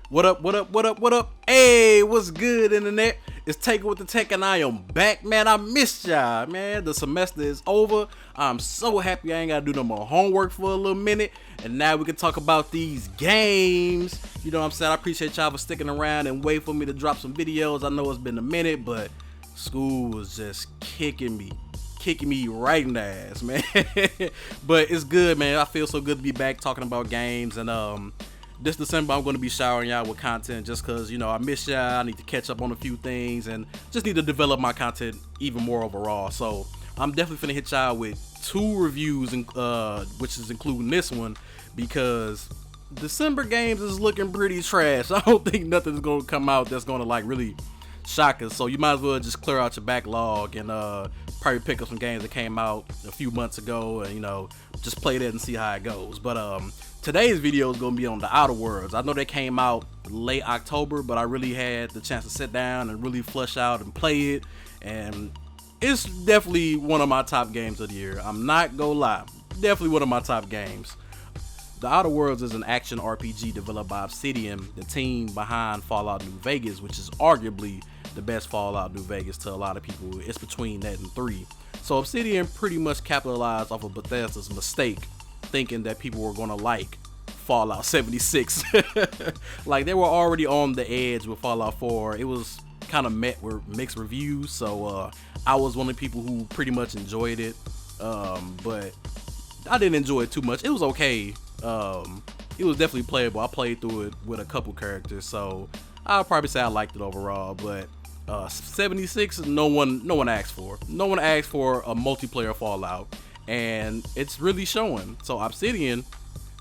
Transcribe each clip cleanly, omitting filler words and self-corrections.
What up, what up, what up, what up? Hey, what's good, internet? It's Tega with the Tech, and I am back, man. I missed y'all, man. The semester is over. I'm so happy I ain't gotta do no more homework for a little minute. And now we can talk about these games. You know what I'm saying? I appreciate y'all for sticking around and wait for me to drop some videos. I know it's been a minute, but school was just kicking me right in the ass, man. But it's good, man. I feel so good to be back talking about games. And this December I'm going to be showering y'all with content just because, you know, I miss y'all. I need to catch up on a few things and just need to develop my content even more overall. So I'm definitely finna hit y'all with 2 reviews, which is including this one, because December games is looking pretty trash. I don't think nothing's going to come out that's going to like really shock us. So you might as well just clear out your backlog and probably pick up some games that came out a few months ago and, you know, just play that and see how it goes. But today's video is going to be on the Outer Worlds. I know they came out late October, but I really had the chance to sit down and really flush out and play it, and it's definitely one of my top games of the year. I'm not gonna lie, definitely one of my top games. The Outer Worlds is an action RPG developed by Obsidian, the team behind Fallout New Vegas, which is arguably the best Fallout New Vegas to a lot of people. It's between that and 3. So Obsidian pretty much capitalized off of Bethesda's mistake, thinking that people were gonna like Fallout 76. Like, they were already on the edge with Fallout 4. It was kind of met with mixed reviews, so I was one of the people who pretty much enjoyed it, but I didn't enjoy it too much. It was okay. It was definitely playable. I played through it with a couple characters, so I'll probably say I liked it overall. But 76, no one asked for. No one asked for a multiplayer Fallout, and it's really showing. So Obsidian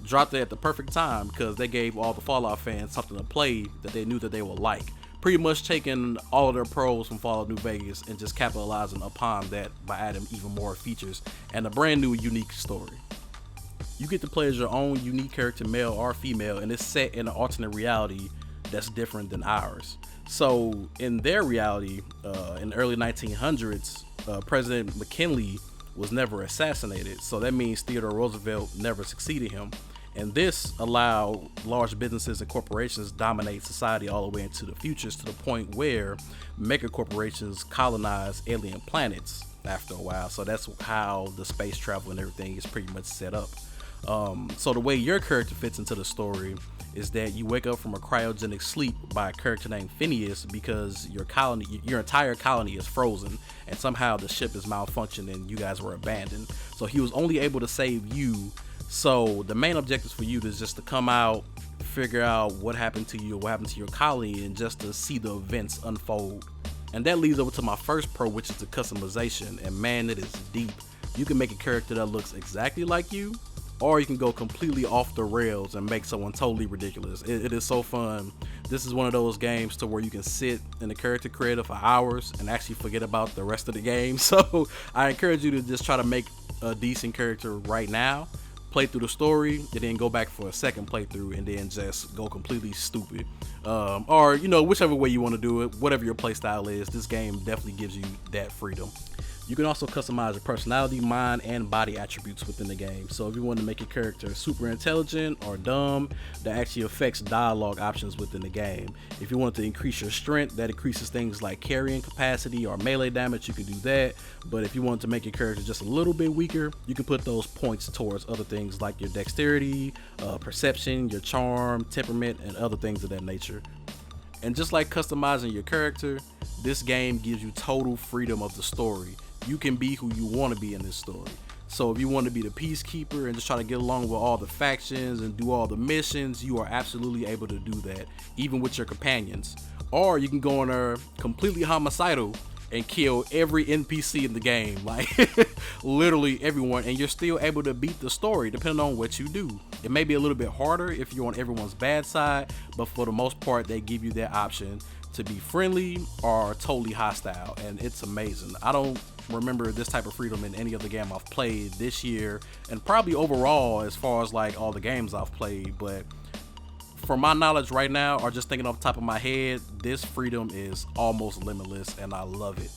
dropped it at the perfect time because they gave all the Fallout fans something to play that they knew that they would like. Pretty much taking all of their pros from Fallout New Vegas and just capitalizing upon that by adding even more features and a brand new unique story. You get to play as your own unique character, male or female, and it's set in an alternate reality that's different than ours. So in their reality, in the early 1900s, President McKinley was never assassinated. So that means Theodore Roosevelt never succeeded him. And this allowed large businesses and corporations dominate society all the way into the futures, to the point where mega corporations colonize alien planets after a while. So that's how the space travel and everything is pretty much set up. So the way your character fits into the story is that you wake up from a cryogenic sleep by a character named Phineas, because your entire colony is frozen, and somehow the ship is malfunctioning and you guys were abandoned. So he was only able to save you. So the main objective for you is just to come out, figure out what happened to you, what happened to your colony, and just to see the events unfold. And that leads over to my first pro, which is the customization. And man, it is deep. You can make a character that looks exactly like you, or you can go completely off the rails and make someone totally ridiculous. It is so fun. This is one of those games to where you can sit in the character creator for hours and actually forget about the rest of the game. So I encourage you to just try to make a decent character right now, play through the story, and then go back for a second playthrough and then just go completely stupid. Or, you know, whichever way you want to do it, whatever your play style is, this game definitely gives you that freedom. You can also customize your personality, mind, and body attributes within the game. So if you want to make your character super intelligent or dumb, that actually affects dialogue options within the game. If you want to increase your strength, that increases things like carrying capacity or melee damage, you can do that. But if you want to make your character just a little bit weaker, you can put those points towards other things like your dexterity, perception, your charm, temperament, and other things of that nature. And just like customizing your character, this game gives you total freedom of the story. You can be who you want to be in this story. So if you want to be the peacekeeper and just try to get along with all the factions and do all the missions, you are absolutely able to do that, even with your companions. Or you can go in there completely homicidal and kill every NPC in the game, like literally everyone, and you're still able to beat the story depending on what you do. It may be a little bit harder if you're on everyone's bad side, but for the most part they give you that option to be friendly or totally hostile, and it's amazing. I don't remember this type of freedom in any other game I've played this year, and probably overall as far as like all the games I've played, but from my knowledge right now, or just thinking off the top of my head, this freedom is almost limitless and I love it.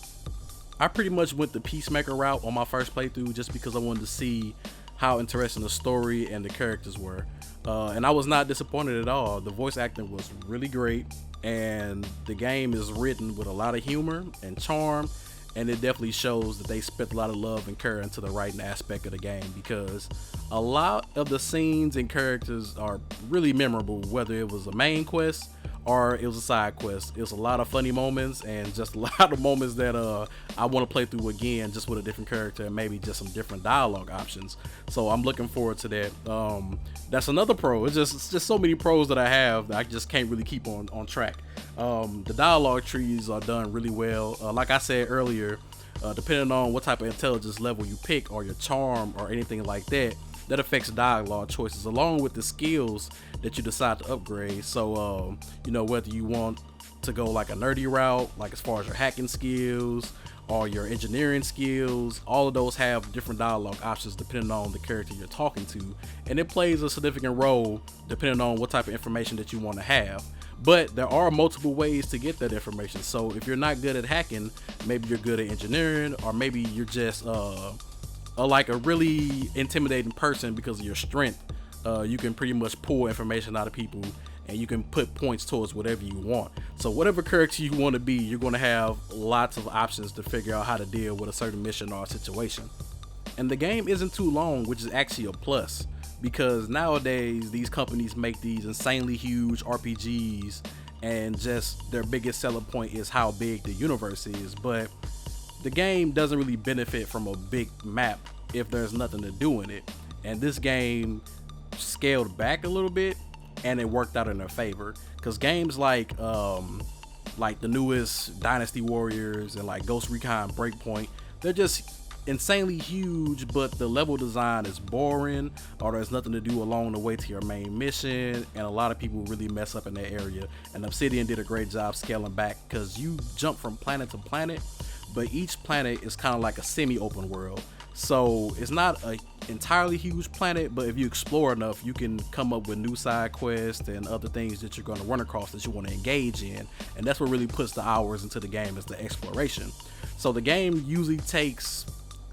I pretty much went the peacemaker route on my first playthrough just because I wanted to see how interesting the story and the characters were. And I was not disappointed at all. The voice acting was really great, and the game is written with a lot of humor and charm, and it definitely shows that they spent a lot of love and care into the writing aspect of the game, because a lot of the scenes and characters are really memorable, whether it was a main quest or it was a side quest. It was a lot of funny moments and just a lot of moments that I want to play through again, just with a different character and maybe just some different dialogue options. So I'm looking forward to that. That's another pro. It's just so many pros that I have that I just can't really keep on track. The dialogue trees are done really well. Like I said earlier, depending on what type of intelligence level you pick or your charm or anything like that, that affects dialogue choices along with the skills that you decide to upgrade. So whether you want to go like a nerdy route, like as far as your hacking skills or your engineering skills, all of those have different dialogue options depending on the character you're talking to, and it plays a significant role depending on what type of information that you want to have. But there are multiple ways to get that information. So if you're not good at hacking, maybe you're good at engineering, or maybe you're just like a really intimidating person because of your strength. You can pretty much pull information out of people, and you can put points towards whatever you want. So whatever character you want to be, you're going to have lots of options to figure out how to deal with a certain mission or a situation. And the game isn't too long, which is actually a plus, because nowadays these companies make these insanely huge RPGs, and just their biggest selling point is how big the universe is. But the game doesn't really benefit from a big map if there's nothing to do in it. And this game scaled back a little bit, and it worked out in their favor, because games like the newest Dynasty Warriors and like Ghost Recon Breakpoint, they're just insanely huge, but the level design is boring, or there's nothing to do along the way to your main mission, and a lot of people really mess up in that area. And Obsidian did a great job scaling back, because you jump from planet to planet, but each planet is kind of like a semi-open world. So it's not an entirely huge planet, but if you explore enough, you can come up with new side quests and other things that you're going to run across that you want to engage in. And that's what really puts the hours into the game, is the exploration. So the game usually takes,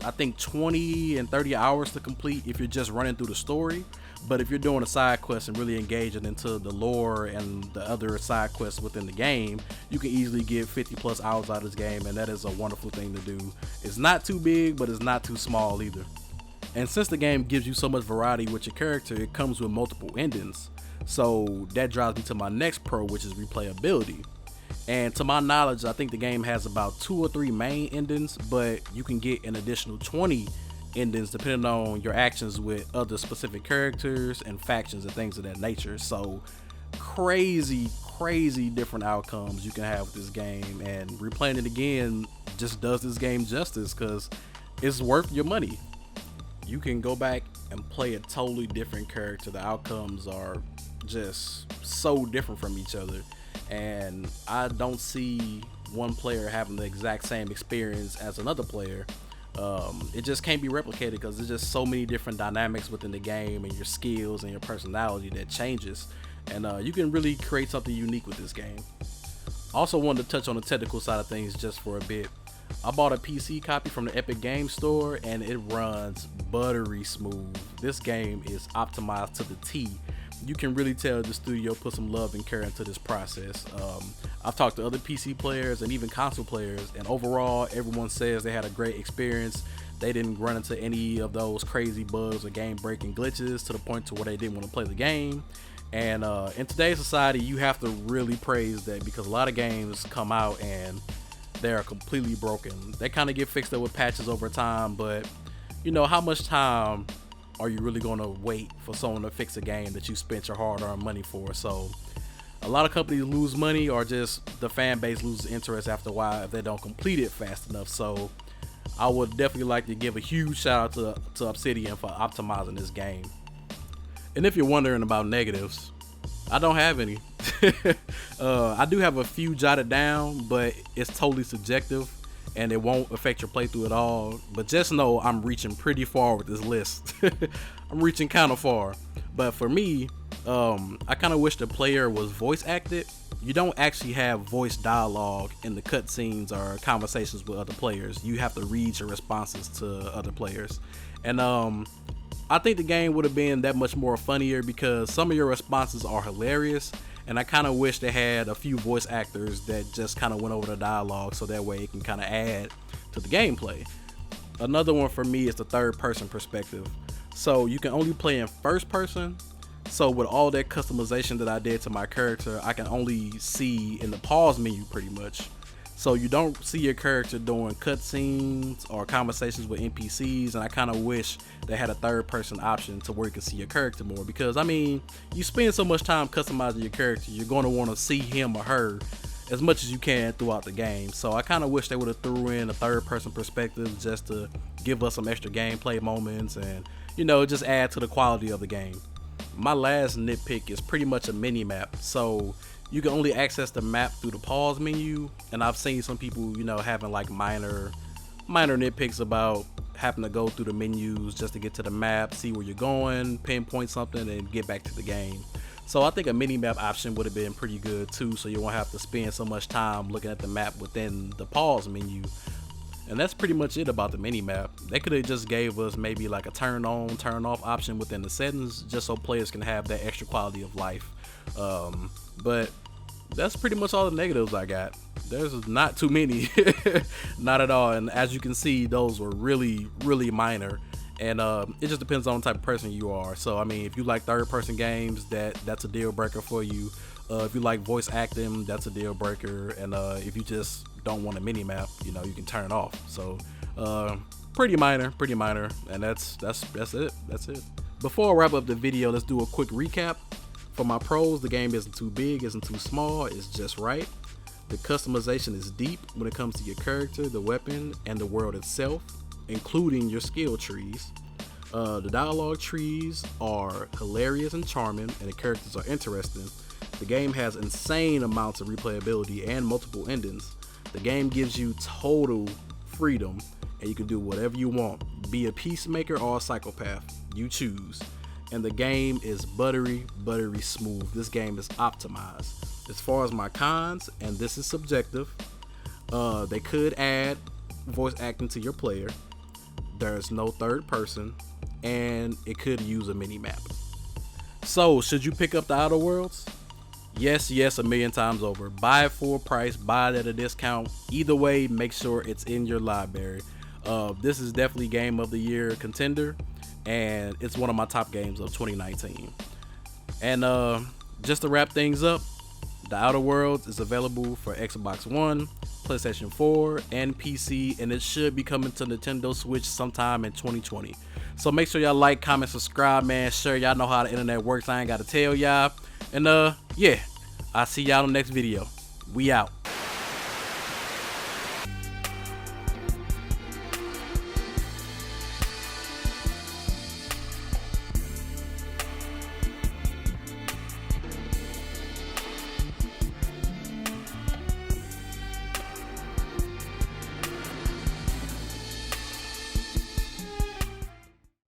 I think, 20 and 30 hours to complete if you're just running through the story. But if you're doing a side quest and really engaging into the lore and the other side quests within the game, you can easily get 50 plus hours out of this game, and that is a wonderful thing to do. It's not too big, but it's not too small either. And since the game gives you so much variety with your character, it comes with multiple endings. So that drives me to my next pro, which is replayability. And to my knowledge, I think the game has about 2 or 3 main endings, but you can get an additional 20 endings depending on your actions with other specific characters and factions and things of that nature. So crazy different outcomes you can have with this game, and replaying it again just does this game justice, because it's worth your money. You can go back and play a totally different character. The outcomes are just so different from each other, and I don't see one player having the exact same experience as another player. It just can't be replicated, because there's just so many different dynamics within the game and your skills and your personality that changes, and you can really create something unique with this game. Also wanted to touch on the technical side of things just for a bit. I bought a PC copy from the Epic Game Store, and it runs buttery smooth. This game is optimized to the T. You can really tell the studio put some love and care into this process. I've talked to other PC players and even console players, and overall everyone says they had a great experience. They didn't run into any of those crazy bugs or game breaking glitches to the point to where they didn't want to play the game. And in today's society, you have to really praise that, because a lot of games come out and they're completely broken. They kind of get fixed up with patches over time, but how much time are you really going to wait for someone to fix a game that you spent your hard-earned money for? So a lot of companies lose money, or just the fan base loses interest after a while if they don't complete it fast enough. So I would definitely like to give a huge shout out to Obsidian for optimizing this game. And if you're wondering about negatives, I don't have any. I do have a few jotted down, but it's totally subjective, and it won't affect your playthrough at all. But just know I'm reaching pretty far with this list. I'm reaching kind of far. But for me, I kind of wish the player was voice acted. You don't actually have voice dialogue in the cutscenes or conversations with other players. You have to read your responses to other players. And I I think the game would have been that much more funnier because some of your responses are hilarious, and I kind of wish they had a few voice actors that just kind of went over the dialogue so that way it can kind of add to the gameplay. Another one for me is the third person perspective. So you can only play in first person. So with all that customization that I did to my character, I can only see in the pause menu pretty much. So you don't see your character doing cutscenes or conversations with NPCs, and I kind of wish they had a third person option to where you can see your character more, because I mean, you spend so much time customizing your character, you're going to want to see him or her as much as you can throughout the game. So I kind of wish they would have threw in a third person perspective just to give us some extra gameplay moments and, you know, just add to the quality of the game. My last nitpick is pretty much a mini map. So you can only access the map through the pause menu, and I've seen some people, you know, having like minor nitpicks about having to go through the menus just to get to the map, see where you're going, pinpoint something, and get back to the game. So I think a mini map option would have been pretty good too, so you won't have to spend so much time looking at the map within the pause menu. And that's pretty much it about the mini map. They could have just gave us maybe like a turn on, turn off option within the settings, just so players can have that extra quality of life. But that's pretty much all the negatives I got. There's not too many, not at all. And as you can see, those were really minor. And it just depends on the type of person you are. So I mean, if you like third person games, that's a deal breaker for you. If you like voice acting, that's a deal breaker. And if you just don't want a mini map, you know, you can turn it off. So pretty minor, and that's it. Before I wrap up the video, let's do a quick recap. For my pros, the game isn't too big, isn't too small, it's just right. The customization is deep when it comes to your character, the weapon, and the world itself, including your skill trees. The dialogue trees are hilarious and charming, and the characters are interesting. The game has insane amounts of replayability and multiple endings. The game gives you total freedom, and you can do whatever you want. Be a peacemaker or a psychopath, you choose. And the game is buttery smooth. This game is optimized. As far as my cons, and this is subjective, they could add voice acting to your player. There's no third person, and it could use a mini map. So should you pick up the Outer Worlds? Yes, a million times over. Buy it full price, buy it at a discount. Either way, make sure it's in your library. This is definitely Game of the Year contender, and it's one of my top games of 2019. And just to wrap things up, The Outer Worlds is available for Xbox One, PlayStation 4, and PC, and it should be coming to Nintendo Switch sometime in 2020. So make sure y'all like, comment, subscribe, man. Sure, y'all know how the internet works. I ain't gotta tell y'all. And yeah, I'll see y'all in the next video. We out.